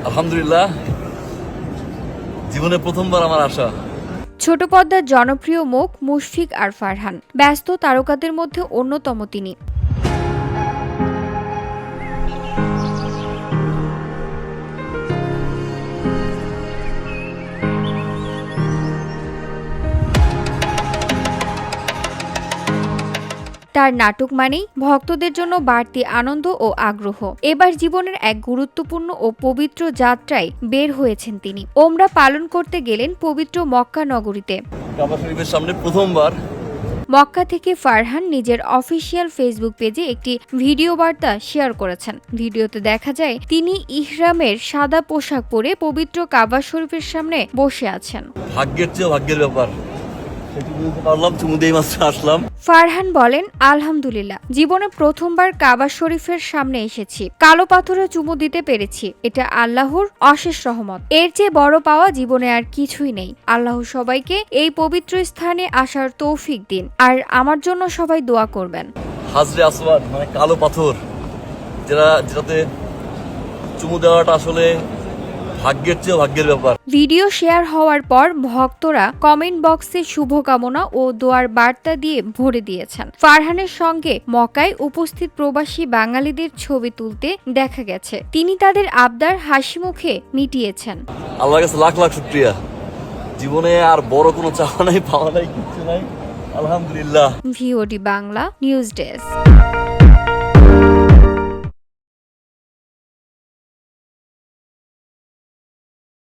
আলহামদুলিল্লাহ, জীবনে প্রথমবার আমার আশা। ছোট পর্দার জনপ্রিয় মুখ মুশফিক আর ফারহান, ব্যস্ত তারকাদের মধ্যে অন্যতম তিনি। তার নাটক মানেই ভক্তদের জন্য বাড়তি আনন্দ ও আগ্রহ। এবার জীবনের এক গুরুত্বপূর্ণ ও পবিত্র যাত্রায় বের হয়েছেন তিনি। ওমরা পালন করতে গেলেন পবিত্র মক্কা নগরীতে। কাবা শরীফের সামনে প্রথমবার। মক্কা থেকে ফারহান নিজের অফিসিয়াল ফেসবুক পেজে একটি ভিডিও বার্তা শেয়ার করেছেন। ভিডিওতে দেখা যায় তিনি ইহরামের সাদা পোশাক পরে পবিত্র কাবা শরীফের সামনে বসে আছেন। ভাগ্যের চেয়ে ভাগ্যের ব্যাপার, আসলাম। ফারহান বলেন, আলহামদুলিল্লাহ, জীবনে প্রথমবার কাবা শরীফের সামনে এসেছি। কালো পাথরে চুমু দিতে পেরেছি। এটা আল্লাহর অশেষ রহমত। এর চেয়ে বড় পাওয়া জীবনে আর কিছুই নেই। আল্লাহ সবাইকে এই পবিত্র স্থানে আসার তৌফিক দিন, আর আমার জন্য সবাই দোয়া করবেন। হাজরে আসওয়াদ মানে কালো পাথর, যেটাতে চুমু দেওয়াটা আসলে ভাগ্যের চেয়ে ভাগ্যের ব্যাপার। ভিডিও শেয়ার হওয়ার পর ভক্তরা কমেন্ট বক্সে শুভকামনা ও দোয়ার বার্তা দিয়ে ভরে দিয়েছেন। ফারহানের সঙ্গে মক্কায় উপস্থিত প্রবাসী বাঙালিদের ছবি তুলতে দেখা গেছে। তিনি তাদের আবদার হাসি মুখে মিটিয়েছেন। আল্লাহর কাছে লাখ লাখ শুকরিয়া। জীবনে আর বড় কোনো চাওয়া নাই, পাওয়া নাই, কিছু নাই। আলহামদুলিল্লাহ। VOD Bangla news desk.